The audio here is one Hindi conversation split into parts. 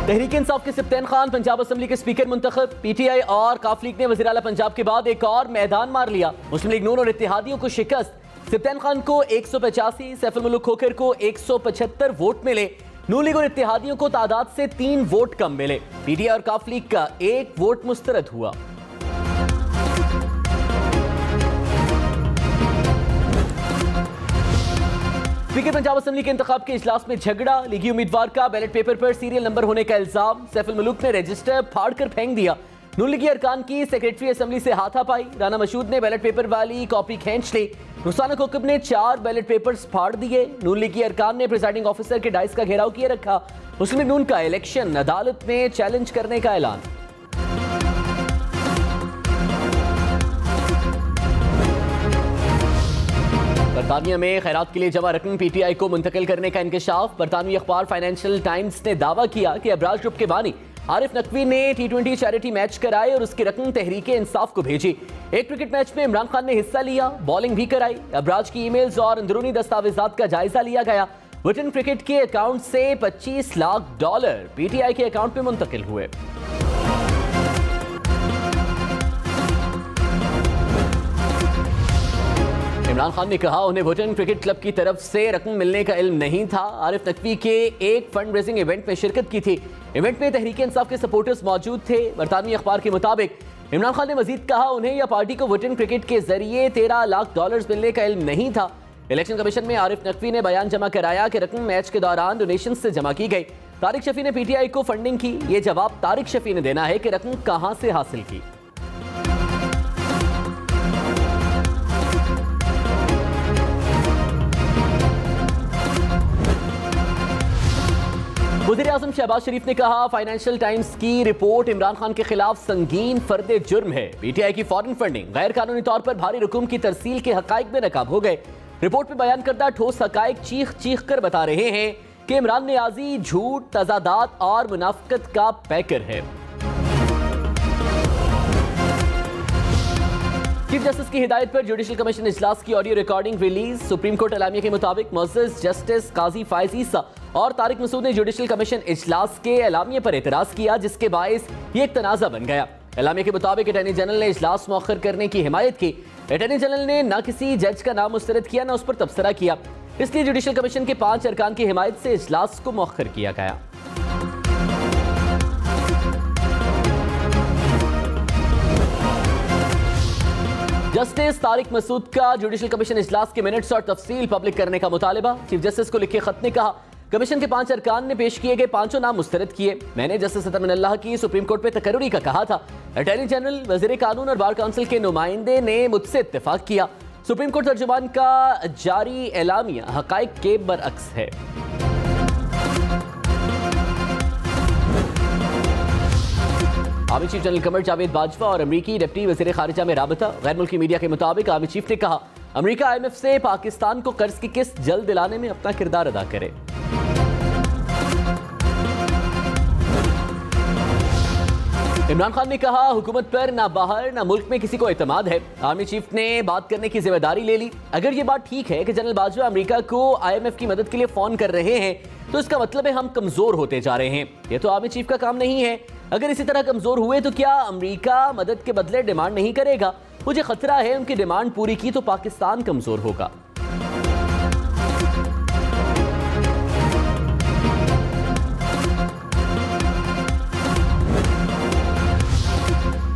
तहरीक इंसाफ के सप्तान खान पंजाब असम्बली के स्पीकर मुंतखब। पीटीआई और काफ लीग ने वज़ीर आला पंजाब के बाद एक और मैदान मार लिया। मुस्लिम लीग नून और इत्तेहादियों को शिकस्त। सप्तान खान को 185, सैफुल मुल्क खोखर को 175 वोट मिले। नून लीग और इत्तेहादियों को तादाद से 3 वोट कम मिले। पीटीआई और काफ लीग का 1 वोट मुस्तरद हुआ। स्पीकर पंजाब असम्बली के इंतखाब के इजलास में झगड़ा। लीगी उम्मीदवार का बैलेट पेपर पर सीरियल नंबर होने का इल्जाम। सैफुल मुल्क ने रजिस्टर फाड़कर फेंक दिया। नून लीगी अरकान की सेक्रेटरी असम्बली से हाथापाई। राना मशहूद ने बैलेट पेपर वाली कॉपी खींच ली। रुखसाना कोकब ने 4 बैलेट पेपर्स फाड़ दिए। नून लीगी अरकान ने प्रिजाइडिंग ऑफिसर के डाइस का घेराव किए रखा। मुस्लिम लीग नून का इलेक्शन अदालत में चैलेंज करने का ऐलान। बरतानिया में खैरात के लिए जमा रकम पीटीआई को मुंतकिल करने का इंकशाफ। बरतानवी अखबार फाइनेंशियल टाइम्स ने दावा किया कि अबराज ग्रुप के बानी आरिफ नकवी ने T20 चैरिटी मैच कराए और उसकी रकम तहरीक इंसाफ को भेजी। एक क्रिकेट मैच में इमरान खान ने हिस्सा लिया, बॉलिंग भी कराई। अबराज की ईमेल्स और अंदरूनी दस्तावेजात का जायजा लिया गया। विटन क्रिकेट के अकाउंट से $25 लाख पीटीआई के अकाउंट में मुंतकिल हुए। इमरान खान ने कहा उन्हें वुटन क्रिकेट क्लब की तरफ से रकम मिलने का इल्म नहीं था। आरिफ नकवी के एक फंड रेजिंग इवेंट में शिरकत की थी। इवेंट में तहरीक इंसाफ के सपोर्टर्स मौजूद थे। बरतानवी अखबार के मुताबिक इमरान खान ने मजीद कहा उन्हें या पार्टी को वुटन क्रिकेट के जरिए $13 लाख मिलने का इल्म नहीं था। इलेक्शन कमीशन में आरिफ नकवी ने बयान जमा कराया कि रकम मैच के दौरान डोनेशन से जमा की गई। तारिक शफी ने पीटीआई को फंडिंग की। ये जवाब तारिक शफी ने देना है कि रकम कहां से हासिल की। वज़ीर आज़म शहबाज शरीफ ने कहा फाइनेंशियल टाइम्स की रिपोर्ट इमरान खान के खिलाफ संगीन फर्दे जुर्म है। पीटीआई की फॉरेन फंडिंग गैर कानूनी तौर पर भारी रकूम की तरसील के हकाइक में नकाब हो गए। रिपोर्ट में बयान करदा ठोस हकाइक चीख चीख कर बता रहे हैं कि इमरान नियाजी झूठ, तजादात और मुनाफिकत का पैकर है। चीफ जस्टिस की हिदायत पर जुडिशल कमीशन इजलास की audio recording release. Supreme court एलामिया के मुताबिक मुअज़्ज़ज़ जस्टिस काजी फायज़ ईसा और तारिक मसूद ने जुडिशल कमीशन इजलास के एलामिया पर एतराज किया, जिसके बायस ये एक तनाज़ा बन गया। एलामिया के मुताबिक अटॉर्नी जनरल ने इजलास मौखर करने की हिमायत की। अटॉर्नी जनरल ने न किसी जज का नाम मुस्तरद किया, न उस पर तबसरा किया। इसलिए जुडिशल कमीशन के 5 अरकान की हिमायत से इजलास को मौखर किया गया। जस्टिस तारिक मसूद का जुडिशल कमीशन इजलास के मिनट्स और तफसील पब्लिक करने का मुतालबा। चीफ जस्टिस को लिखे खत ने कहा कमीशन के 5 अरकान ने पेश किए गए 5 नाम मुस्तरद किए। मैंने जस्टिस अतर मिनल्लाह की सुप्रीम कोर्ट में तकर्रुरी का कहा था। अटॉर्नी जनरल, वज़ीर कानून और बार काउंसिल के नुमाइंदे ने मुझसे इत्तेफाक किया। सुप्रीम कोर्ट तर्जुमान का जारी एलामिया हकाइक के बरअक्स है। Army chief general Qamar Javed Bajwa और अमरीकी डिप्टी वज़ीर खारिजा में राबता। गैर मुल्की मीडिया के मुताबिक आर्मी चीफ ने कहा अमरीका IMF से पाकिस्तान को कर्ज की किस्त जल्द दिलाने में अपना किरदार अदा करे। इमरान खान ने कहा हुकूमत पर ना बाहर ना मुल्क में किसी को एतमाद है। आर्मी चीफ ने बात करने की जिम्मेदारी ले ली। अगर ये बात ठीक है कि जनरल बाजवा अमेरिका को IMF की मदद के लिए फोन कर रहे हैं तो इसका मतलब है हम कमजोर होते जा रहे हैं। ये तो आर्मी चीफ का काम नहीं है। अगर इसी तरह कमजोर हुए तो क्या अमेरिका मदद के बदले डिमांड नहीं करेगा? मुझे खतरा है उनकी डिमांड पूरी की तो पाकिस्तान कमजोर होगा।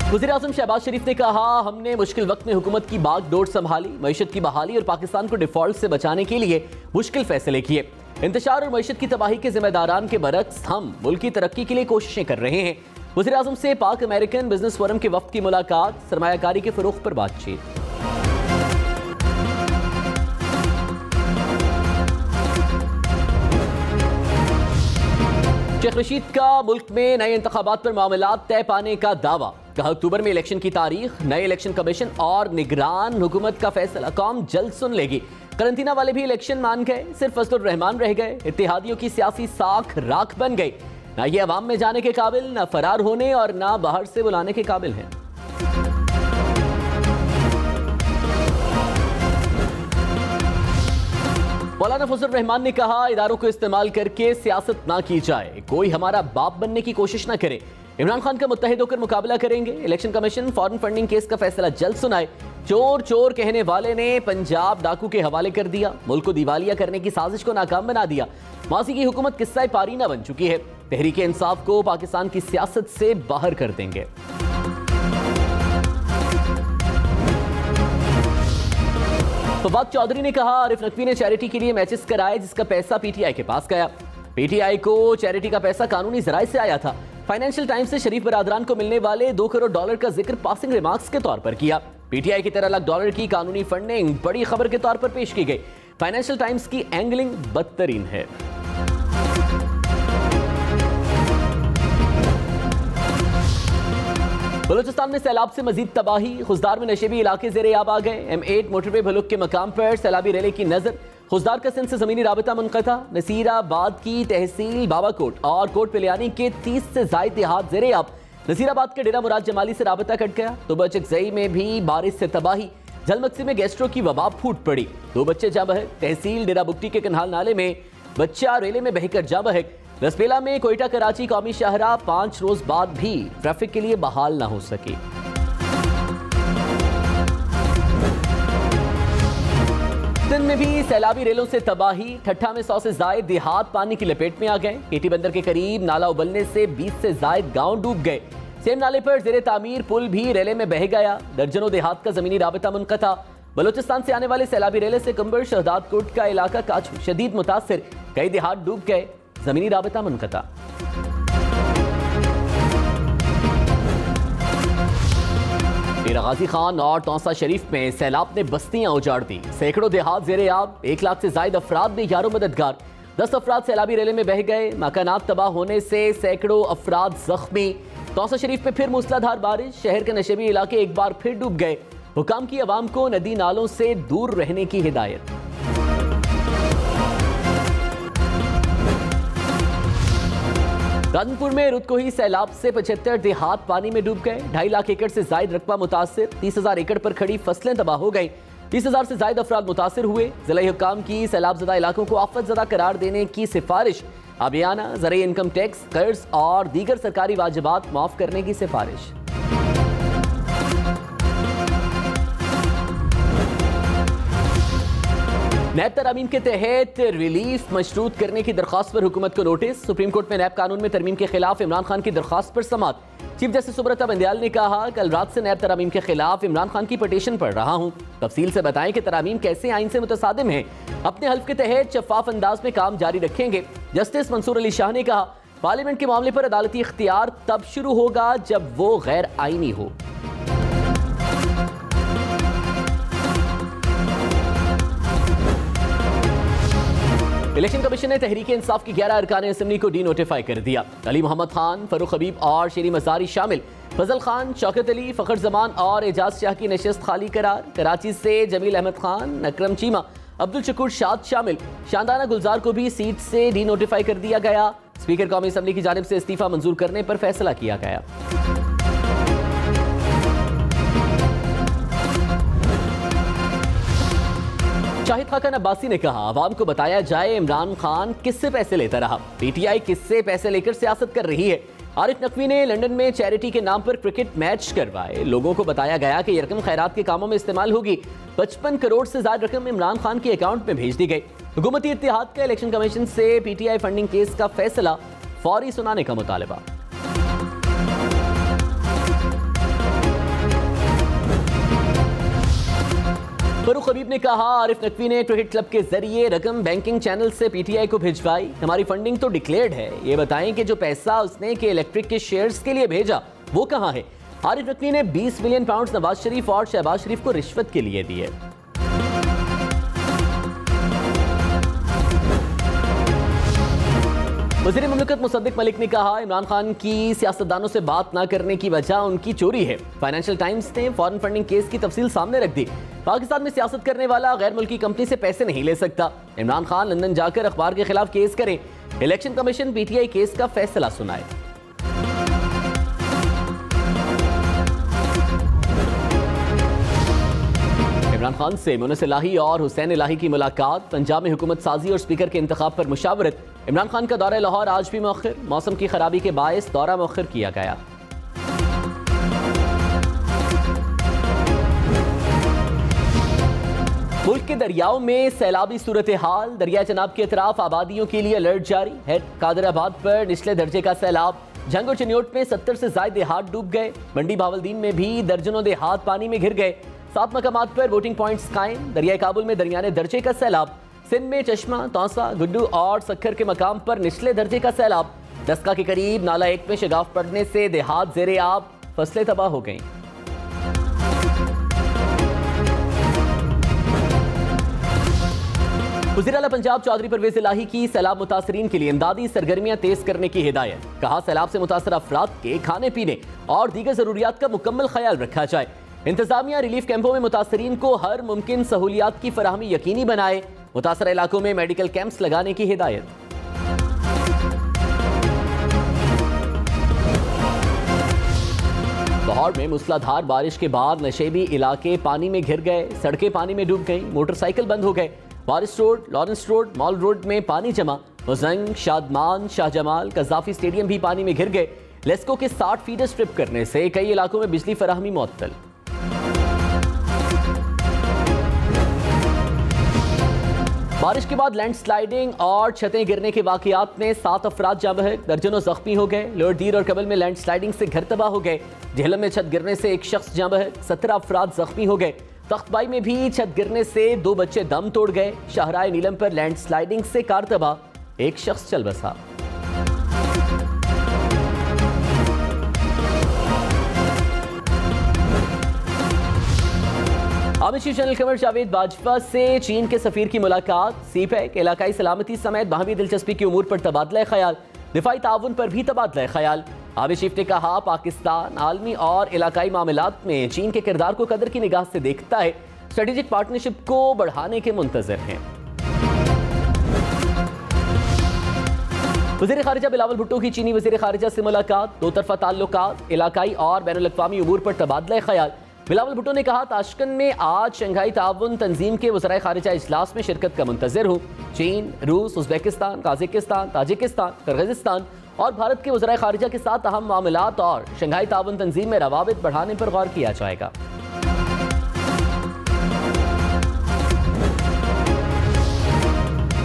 वज़ीर आज़म शहबाज शरीफ ने कहा हमने मुश्किल वक्त में हुकूमत की बागडोर संभाली, मईशत की बहाली और पाकिस्तान को डिफॉल्ट से बचाने के लिए मुश्किल फैसले किए। इंतशार और मईशत की तबाही के जिम्मेदारान के बरक्स हम मुल्क की तरक्की के लिए कोशिशें कर रहे हैं। वज़ीर आज़म से पाक अमेरिकन बिजनेस फोरम के वफ्द की मुलाकात। सरमायाकारी के फरोग़ पर बातचीत। शेख रशीद का मुल्क में नए इंतखाबात पर मामलात तय पाने का दावा। कहा अक्टूबर में इलेक्शन की तारीख, नए इलेक्शन कमीशन और निगरान हुकूमत का फैसला कौम जल्द सुन लेगी। करंटीना वाले भी इलेक्शन मान गए, सिर्फ फजलुर रहमान रह गए। इत्तेहादियों की सियासी साख राख बन गई। ना ये अवाम में जाने के काबिल, ना फरार होने और ना बाहर से बुलाने के काबिल हैं। मौलाना फजल रहमान ने कहा, इदारों को इस्तेमाल करके सियासत ना की जाए, कोई हमारा बाप बनने की कोशिश ना करे। इमरान खान का मुत्तहिद होकर मुकाबला करेंगे। Election commission foreign funding case का फैसला जल्द सुनाए। चोर चोर कहने वाले ने पंजाब डाकू के हवाले कर दिया, मुल्क को दिवालिया करने की साजिश को नाकाम बना दिया। माजी की हुकूमत किस्सा पारीना बन चुकी है। तहरीक इंसाफ को पाकिस्तान की सियासत से बाहर कर देंगे। फवाद चौधरी ने कहा, आरिफ नकवी ने चैरिटी के लिए मैचेस कराए जिसका पैसा पीटीआई के पास गया। पीटीआई को चैरिटी का पैसा कानूनी जराए से आया था। फाइनेंशियल टाइम्स से शरीफ बरादरान को मिलने वाले $2 करोड़ का जिक्र पासिंग रिमार्क्स के तौर पर किया। पीटीआई की $13 लाख की कानूनी फंडिंग बड़ी खबर के तौर पर पेश की गई। फाइनेंशियल टाइम्स की एंगलिंग बदतरीन है। बलूचिस्तान में सैलाब से मजीद तबाही, खुजदार में नशेबी इलाके जेरे आब आ गए। M8 मोटरवे भलुक के मकाम पर सैलाबी रैली की नजर। खुजदार का सिंध से जमीनी राबता मुनक़ता। नसीराबाद की तहसील बाबाकोट और कोट पिलियानी के 30 से जायद देहात जेरे आब। नसीराबाद के डेरा मुराद जमाली से राबता कट गया। दुबचकजई में भी बारिश से तबाही। झलमक्सी में गैस्ट्रो की वबा फूट पड़ी, 2 बच्चे जा बहक। तहसील डेरा बुगटी के कन्हाल नाले में बच्चा रेले में बहकर जा बहक। लसपेला में कोयटा कराची कौमी शाहराह 5 रोज बाद भी ट्रैफिक के लिए बहाल ना हो सकी। सिंध में भी सैलाबी रेलों से तबाही। ठट्ठा में 100 से जायद देहात पानी की लपेट में आ गए। केटी बंदर के करीब नाला उबलने से 20 से जायद गांव डूब गए। सेम नाले पर जेरे तामीर पुल भी रेले में बह गया। दर्जनों देहात का जमीनी राबता मुनक़ता। बलूचिस्तान से आने वाले सैलाबी रेले से कुंबर शहदाद कोट का इलाका काछू शदीद मुतासिर, कई देहात डूब गए, जमीनी राबता मुनक़ता। डेरा गाजी खान और तौसा शरीफ में सैलाब ने बस्तियां उजाड़ दी। सैकड़ों देहात जेरे आब। 1 लाख से जायद अफराद ने यारो मददगार। 10 अफराद सैलाबी रेले में बह गए। मकानात तबाह होने से सैकड़ों अफराद जख्मी। तौसा शरीफ में फिर मूसलाधार बारिश। शहर के नशेबी इलाके एक बार फिर डूब गए। हुकाम की अवाम को नदी नालों से दूर रहने की हिदायत। राधनपुर में रुतकोही सैलाब से 75 देहात पानी में डूब गए। 2.5 लाख एकड़ से जायद रकबा मुतासिर। 30,000 एकड़ पर खड़ी फसलें तबाह हो गई। 30,000 से जायद अफराद मुतासिर हुए। जिला हुकाम की सैलाबजदा इलाकों को आफतजदा करार देने की सिफारिश। आबियाना ज़राई इनकम टैक्स, कर्ज और दीगर सरकारी वाजिबात माफ करने की सिफारिश। नैब तरमीम के तहत रिलीफ मशरूत करने की दरख्वास्त पर हुकूमत को नोटिस। सुप्रीम कोर्ट में नैब कानून में तरमीम के खिलाफ इमरान खान की दरख्वास्त पर समाअत। चीफ जस्टिस सुब्रता बंदयाल ने कहा, कल रात से नैब तरमीम के खिलाफ इमरान खान की पटिशन पढ़ रहा हूँ। तफसील से बताएं कि तरामीम कैसे आइन से मुतसादिम है। अपने हल्फ के तहत शफाफ अंदाज में काम जारी रखेंगे। जस्टिस मंसूर अली शाह ने कहा, पार्लियामेंट के मामले पर अदालती इख्तियार तब शुरू होगा जब वो गैर आइनी हो। इलेक्शन कमीशन ने तहरीक इंसाफ की 11 अरकान असेंबली को डी नोटिफाई कर दिया। अली मोहम्मद खान, फरूख हबीब और शेरी मजारी शामिल। फजल खान, शौकत अली, फखर जमान और एजाज शाह की नशिस्त खाली करार। कराची से जमील अहमद खान, अकरम चीमा, अब्दुल शकूर शाद शामिल। शानदाना गुलजार को भी सीट से डी नोटिफाई कर दिया गया। स्पीकर कौमी असेंबली की जानिब से इस्तीफा मंजूर करने पर फैसला किया गया। शाहिद खान अब्बासी ने कहा, आवाम को बताया जाए इमरान खान किससे पैसे लेता रहा। पीटीआई किससे पैसे लेकर सियासत कर रही है। आरिफ नकवी ने लंदन में चैरिटी के नाम पर क्रिकेट मैच करवाए। लोगों को बताया गया कि यह रकम खैरात के कामों में इस्तेमाल होगी। 55 करोड़ से ज्यादा रकम इमरान खान के अकाउंट में भेज दी गई। हुकूमती इत्तेहाद का इलेक्शन कमीशन से पीटीआई फंडिंग केस का फैसला फौरी सुनाने का मुतालबा। फरूख हबीब ने कहा, आरिफ नकवी ने क्रिकेट क्लब के जरिए रकम बैंकिंग चैनल से पीटीआई को भिजवाई। हमारी फंडिंग तो डिक्लेयर्ड है। ये बताएं कि जो पैसा उसने के इलेक्ट्रिक के शेयर्स के लिए भेजा वो कहां है। आरिफ नकवी ने 20 मिलियन पाउंड नवाज शरीफ और शहबाज शरीफ को रिश्वत के लिए दिए। वज़ीर मुमलिकत मुसद्दिक मलिक ने कहा, इमरान खान की सियासतदानों से बात ना करने की वजह उनकी चोरी है। फाइनेंशियल टाइम्स ने फॉरेन फंडिंग केस की तफसील सामने रख दी। पाकिस्तान में सियासत करने वाला गैर मुल्की कंपनी से पैसे नहीं ले सकता। इमरान खान लंदन जाकर अखबार के खिलाफ केस करें। इलेक्शन कमीशन पीटीआई केस का फैसला सुनाए। इमरान खान से मुनस इलाही और हुसैन इलाही की मुलाकात, पंजाब में हुकूमत साजी और स्पीकर के इंतखाब पर मुशावरत। इमरान खान का दौरा लाहौर आज भी मौखर, मौसम की खराबी के बायस दौरा मौखर किया गया। मुल्क के दरियाओं में सैलाबी सूरत हाल, दरिया चनाब के अतराफ आबादियों के लिए अलर्ट जारी है। कादराबाद पर निचले दर्जे का सैलाब, झंग और चनियोट में 70 से ज्यादा देहात डूब गए। मंडी बावलदीन में भी दर्जनों देहात पानी में घिर गए। 7 मकामात पर वोटिंग पॉइंट्स कायम। दरिया काबुल में दरमियाने दर्जे का सैलाब, सिंध में चश्मा, तौसा, गुड्डू और सक्खर के मकाम पर निचले दर्जे का सैलाब। दस्का के करीब नाला 1 में शगाफ पड़ने से देहात जेरे आब, फसलें तबाह हो गईं। वज़ीर आला पंजाब चौधरी परवेज इलाही की सैलाब मुतासरीन के लिए इमदादी सरगर्मियां तेज करने की हिदायत। कहा, सैलाब से मुतासर अफराद के खाने पीने और दीगर जरूरियात का मुकम्मल ख्याल रखा जाए। इंतजामिया रिलीफ कैंपों में मुतासरीन को हर मुमकिन सहूलियात की फराहमी यकीनी बनाए। मुतासर इलाकों में मेडिकल कैंप्स लगाने की हिदायत। लाहौर में मूसलाधार बारिश के बाद नशेबी इलाके पानी में घिर गए, सड़कें पानी में डूब गईं, मोटरसाइकिल बंद हो गए। Waris road, Lawrence road, Mall road में पानी जमा। मुजंग, शादमान, शाहजमाल, कज़ाफी स्टेडियम भी पानी में घिर गए। लेस्को के 60 फीडर स्ट्रिप करने से कई इलाकों में बिजली फराहमी मुअत्तल। बारिश के बाद लैंडस्लाइडिंग और छतें गिरने के वाकयात में 7 अफराद जाँ बहक, दर्जनों जख्मी हो गए। लोअर और कबल में लैंडस्लाइडिंग से घर तबाह हो गए। झेलम में छत गिरने से एक शख्स जाँ बहक, 17 अफराद जख्मी हो गए। तख्तबाई में भी छत गिरने से 2 बच्चे दम तोड़ गए। शाहराय नीलम पर लैंडस्लाइडिंग से कार तबाह, एक शख्स चल बसा। आमिर चीफ जनरल कमर जावेद बाजवा से चीन के सफीर की मुलाकात। सीपैक, इलाकाई सलामती समेत बाहमी दिलचस्पी की उमूर पर तबादला ख्याल, दिफाई ताउन पर भी तबादला ख्याल। आमिर चीफ ने कहा, पाकिस्तान आलमी और इलाकाई मामलात में चीन के किरदार को कदर की निगाह से देखता है। स्ट्रेटेजिक पार्टनरशिप को बढ़ाने के मुंतजर हैं। वज़ीर खारिजा बिलावल भुट्टो की चीनी वज़ीर खारिजा से मुलाकात। 2 तरफ़ा ताल्लुकात, इलाकाई और बैनुल अक़वामी उमूर पर तबादला ख्याल। बिलावल भुट्टो ने कहा, ताशकंद में आज शंघाई ताउन तंजीम के वज़राए खारिजा इजलास में शिरकत का मुंतजर हूँ। चीन, रूस, उज़्बेकिस्तान, काज़ाकिस्तान, ताजिकिस्तान, किर्गिज़स्तान और भारत के वज़राए खारिजा के साथ अहम मामलात और शंघाई ताउन तंजीम में रवाबित बढ़ाने पर गौर किया जाएगा।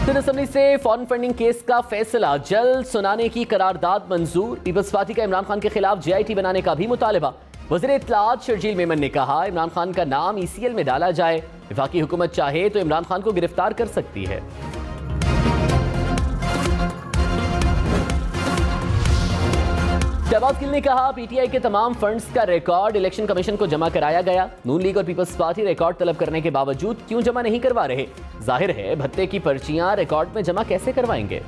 सिंध असेंबली से फॉरेन फंडिंग केस का फैसला जल्द सुनाने की करारदाद मंजूर। पीपल्स पार्टी का इमरान खान के खिलाफ JIT बनाने का भी मुतालबा। वज़ीर इत्तलात शर्जील मेमन ने कहा, इमरान खान का नाम ECL में डाला जाए। वफाकी हुकूमत चाहे तो इमरान खान को गिरफ्तार कर सकती है। शहबाज गिल ने कहा, PTI के तमाम फंड्स का रिकॉर्ड इलेक्शन कमीशन को जमा कराया गया। नून लीग और पीपल्स पार्टी रिकॉर्ड तलब करने के बावजूद क्यों जमा नहीं करवा रहे? जाहिर है भत्ते की पर्चियां रिकॉर्ड में जमा कैसे करवाएंगे।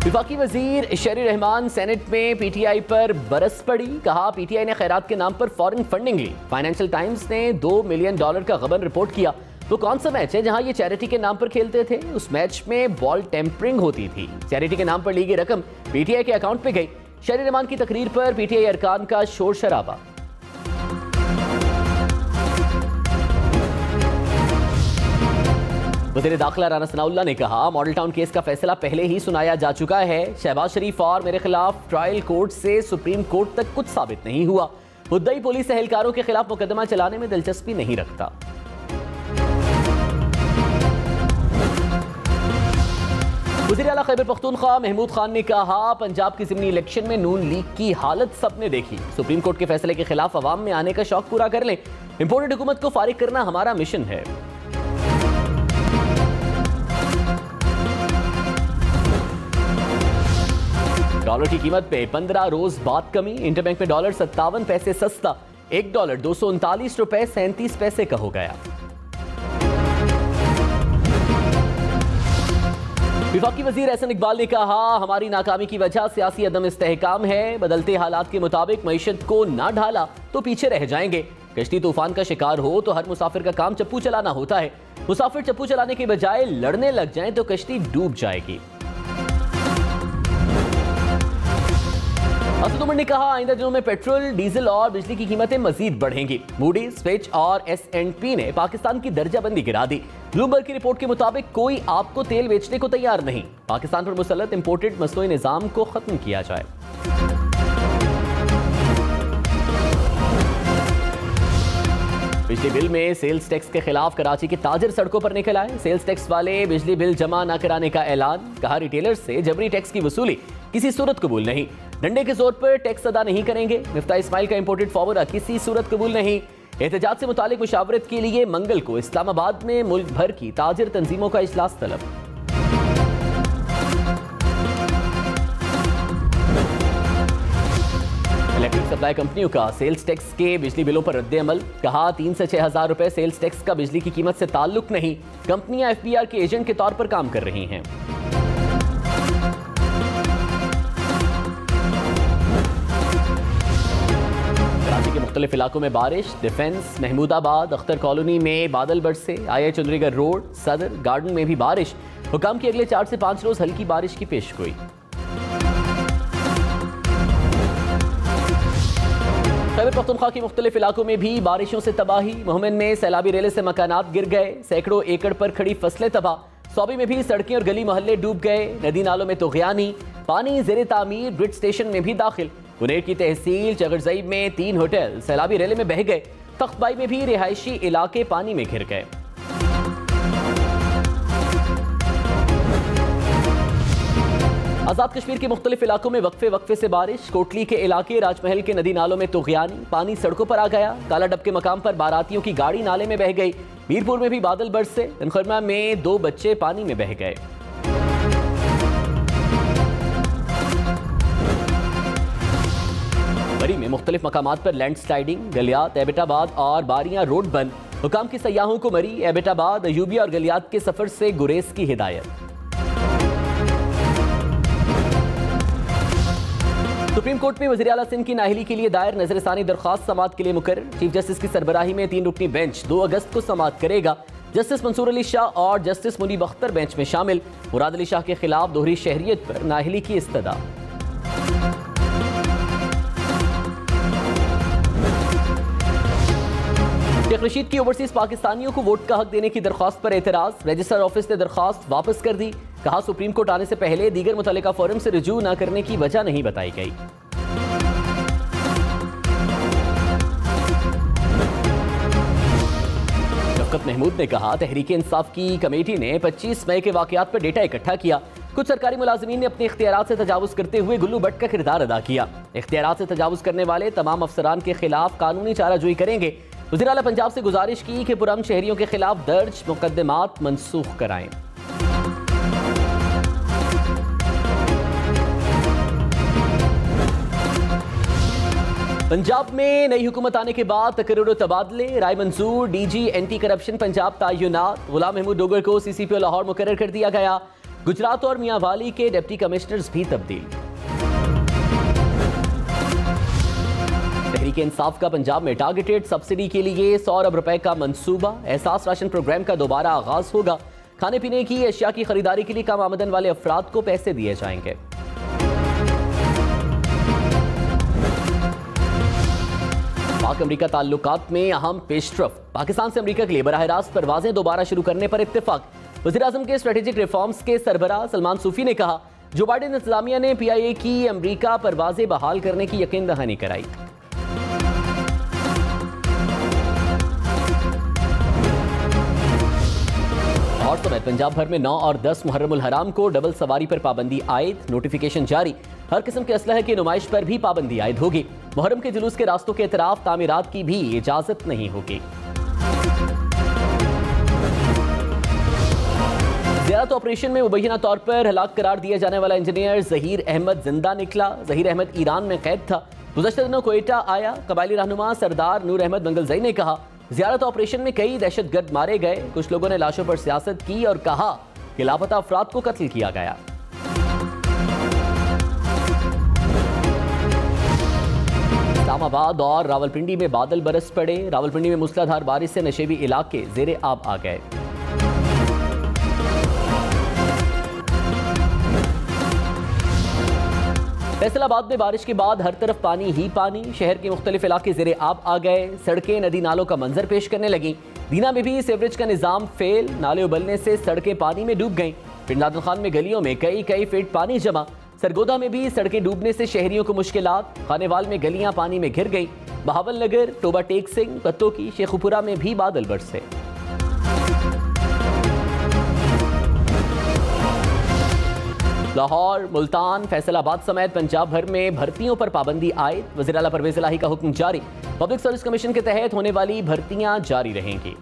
विफाकी वजीर शहरी रहमान सेनेट में PTI पर बरस पड़ी। कहा, PTI ने खैरात के नाम पर फॉरेन फंडिंग ली। फाइनेंशियल टाइम्स ने $2 मिलियन का गबन रिपोर्ट किया। वो कौन सा मैच है जहां ये चैरिटी के नाम पर खेलते थे? उस मैच में बॉल टेम्परिंग होती थी। चैरिटी के नाम पर ली गई रकम PTI के अकाउंट पे गई। शहरी रहमान की तकरीर पर PTI अरकान का शोर शराबा। वज़ीर दाखिला राना सनाउल्लाह ने कहा, मॉडल टाउन केस का फैसला पहले ही सुनाया जा चुका है। शहबाज शरीफ और मेरे खिलाफ ट्रायल कोर्ट से सुप्रीम कोर्ट तक कुछ साबित नहीं हुआ। मुद्दई पुलिस एहलकारों के खिलाफ मुकदमा चलाने में दिलचस्पी नहीं रखता। वज़ीर आला खैबर पख्तूनख्वा महमूद खान ने कहा, पंजाब की ज़िमनी इलेक्शन में नून लीग की हालत सबने देखी। सुप्रीम कोर्ट के फैसले के खिलाफ अवाम में आने का शौक पूरा कर लें। इंपोर्टेड हुकूमत को फारिग करना हमारा मिशन है। डॉलर की कीमत पे 15 रोज बाद कमी। इंटरबैंक में डॉलर 57 पैसे सस्ता, $1 239 रुपए 37 पैसे का हो गया। विफाकी वजीर एहसन इकबाल ने कहा, हमारी नाकामी की वजह सियासी अदम इस्तेहकाम है। बदलते हालात के मुताबिक मईशत को ना ढाला तो पीछे रह जाएंगे। कश्ती तूफान का शिकार हो तो हर मुसाफिर का काम चप्पू चलाना होता है। मुसाफिर चप्पू चलाने के बजाय लड़ने लग जाए तो कश्ती डूब जाएगी। असद उमर ने कहा आइंदा दिनों में पेट्रोल, डीजल और बिजली की कीमतें मजीद बढ़ेंगी। मूडीज, फिच और S&P ने पाकिस्तान की दर्जाबंदी गिरा दी। ब्लूमबर्ग की रिपोर्ट के मुताबिक कोई आपको तेल बेचने को तैयार नहीं। पाकिस्तान पर मुसल्लत इंपोर्टेड मसनूई निजाम को खत्म किया जाए। बिजली बिल में सेल्स टैक्स के खिलाफ कराची के ताजिर सड़कों पर निकल आए। सेल्स टैक्स वाले बिजली बिल जमा न कराने का ऐलान। कहा रिटेलर से जबरी टैक्स की वसूली किसी सूरत कबूल नहीं। डंडे के जोर पर टैक्स अदा नहीं करेंगे। मिफ्ता इस्माइल का इंपोर्टेड फॉर्मूला किसी सूरत कबूल नहीं। एहतजाज से मुतालिक मुशावरत के लिए मंगल को इस्लामाबाद में मुल्क भर की ताजिर तंजीमों का इजलास तलब। इलेक्ट्रिक सप्लाई कंपनियों का सेल्स टैक्स के बिजली बिलों पर रद्द अमल। कहा 3 से 6 हजार रुपए सेल्स टैक्स का बिजली की कीमत से ताल्लुक नहीं। कंपनियां FBR के एजेंट के तौर पर काम कर रही हैं। कराची के मुख्तलिफ इलाकों में बारिश। डिफेंस, महमूदाबाद, अख्तर कॉलोनी में बादल बरसे। IA चुंदरीगढ़ रोड, सदर गार्डन में भी बारिश। हुकाम की अगले 4 से 5 रोज हल्की बारिश की पेशगोई। खैबर पख्तूनख्वा के मुख्तलिफ इलाकों में भी बारिशों से तबाही। मोहम्मद में सैलाबी रेले से मकानात गिर गए। सैकड़ों एकड़ पर खड़ी फसलें तबाह। सौबी में भी सड़कें और गली मोहल्ले डूब गए। नदी नालों में तुग़यानी। पानी ज़ेरे तामीर ब्रिज स्टेशन में भी दाखिल। गुनेर की तहसील चगरज़ईब में 3 होटल सैलाबी रेले में बह गए। तख्तबाई में भी रिहायशी इलाके पानी में घिर गए। आजाद कश्मीर के मुख्तलिफ इलाकों में वक्फे से बारिश। कोटली के इलाके राजमहल के नदी नालों में तुग़यानी। पानी सड़कों पर आ गया। काला डब के मकाम पर बारातियों की गाड़ी नाले में बह गई। मीरपुर में भी बादल बरसे। ननखरमा में 2 बच्चे पानी में बह गए। बरी में मुख्तलिफ मकामात पर लैंड स्लाइडिंग। गलियात, एबटाबाद और बारियां रोड बंद। हुकाम की सयाहों को मरी, एबटाबाद, अयूबिया और गलियात के सफर से गुरेज की हिदायत। सुप्रीम कोर्ट में वज़ीर आला सिंध की नाअहली के लिए दायर नजरसानी दरख्वास्त समाअत के लिए मुकर्रर। चीफ जस्टिस की सरबराही में 3 रुकनी बेंच 2 अगस्त को समाअत करेगा। जस्टिस मंसूर अली शाह और जस्टिस मुनीब अख्तर बेंच में शामिल। मुराद अली शाह के खिलाफ दोहरी शहरियत पर नाअहली की इस्तदा। शेख रशीद की ओवरसीज पाकिस्तानियों को वोट का हक देने की दरख्वास्त पर एतराज। रजिस्ट्रार ऑफिस ने दरख्वास्त वापस कर दी। कहा सुप्रीम कोर्ट आने से पहले दीगर मुतल्लिका फोरम से रुजू न करने की वजह नहीं बताई गई। शफकत महमूद ने कहा तहरीक इंसाफ की कमेटी ने 25 मई के वाकयात पर डेटा इकट्ठा किया। कुछ सरकारी मुलाजिमीन ने अपने इख्तियारात से तजावुज करते हुए गुल्लू भट्ट का किरदार अदा किया। इख्तियारात से तजावुज करने वाले तमाम अफसरान के खिलाफ कानूनी चाराजोई करेंगे। वज़ीर आला पंजाब से गुजारिश की कि पुरअमन शहरियों के खिलाफ दर्ज मुकदमात मनसूख कराएं। पंजाब में नई हुकूमत आने के बाद तकर्रुर तबादले। Rai Mansoor, DG anti corruption Punjab तयनात। गुलाम महमूद डोगर को CCPO लाहौर मुकर्रर कर दिया गया। गुजरात और मियांवाली के डिप्टी कमिश्नर्स भी तब्दील। तहरीक इंसाफ का पंजाब में टारगेटेड सब्सिडी के लिए 100 अरब रुपए का मंसूबा। एहसास राशन प्रोग्राम का दोबारा आगाज होगा। खाने पीने की अशिया की खरीदारी के लिए कम आमदन वाले अफराद को पैसे दिए जाएंगे। पाक अमरीका ताल्लुकात में अहम पेशरफ। पाकिस्तान से अमरीका के लिए बराह रास्त परवाजें दोबारा शुरू करने पर इत्तेफाक। वज़ीर आज़म के स्ट्रेटेजिक रिफॉर्म्स के सरबराह सलमान सूफी ने कहा जो बाइडेन इंतजामिया ने PIA की अमरीका परवाजें बहाल करने की यकीन दहानी कराई। और समेत पंजाब भर में 9 और 10 मुहर्रमुल हराम को डबल सवारी पर पाबंदी आयद। नोटिफिकेशन जारी। हर किस्म के असलहे की नुमाइश पर भी पाबंदी आयद होगी। मुहर्रम के जुलूस के रास्तों के इतराफ तामीरात की भी इजाजत नहीं होगी। ज़ियारत ऑपरेशन में मुबैना तौर पर हलाक करार दिया जाने वाला इंजीनियर ज़हीर अहमद जिंदा निकला। ज़हीर अहमद ईरान में कैद था। गुज़श्ता दिनों कोयटा आया। कबायली रहनुमा सरदार नूर अहमद मंगलजई ने कहा ज़ियारत ऑपरेशन में कई दहशतगर्द मारे गए। कुछ लोगों ने लाशों पर सियासत की और कहा कि लापता अफराद को कत्ल किया गया। इस्लामाबाद और रावलपिंडी में बादल बरस पड़े। रावलपिंडी में मूसलाधार बारिश से नशेबी इलाके ज़ेरे आब आ गए। फैसलाबाद में बारिश के बाद हर तरफ पानी ही पानी, शहर के मुख्तलिफ इलाके ज़ेरे आब आ गए, सड़कें नदी नालों का मंजर पेश करने लगी। दीना में भी सीवरेज का निज़ाम फेल, नाले उबलने से सड़कें पानी में डूब गईं। पिंडादन खान में गलियों में कई फीट पानी जमा, सरगोदा में भी सड़कें डूबने से शहरियों को मुश्किलात, खानेवाल में गलियां पानी में घिर गईं। बहावल नगर, टोबा टेक सिंह, पत्तों की, शेखुपुरा में भी बादल बरसे। लाहौर, मुल्तान, फैसलाबाद समेत पंजाब भर में भर्तियों पर पाबंदी आयद, वज़ीर आला परवेज़ इलाही का हुक्म जारी। पब्लिक सर्विस कमीशन के तहत होने वाली भर्तियां जारी रहेंगी।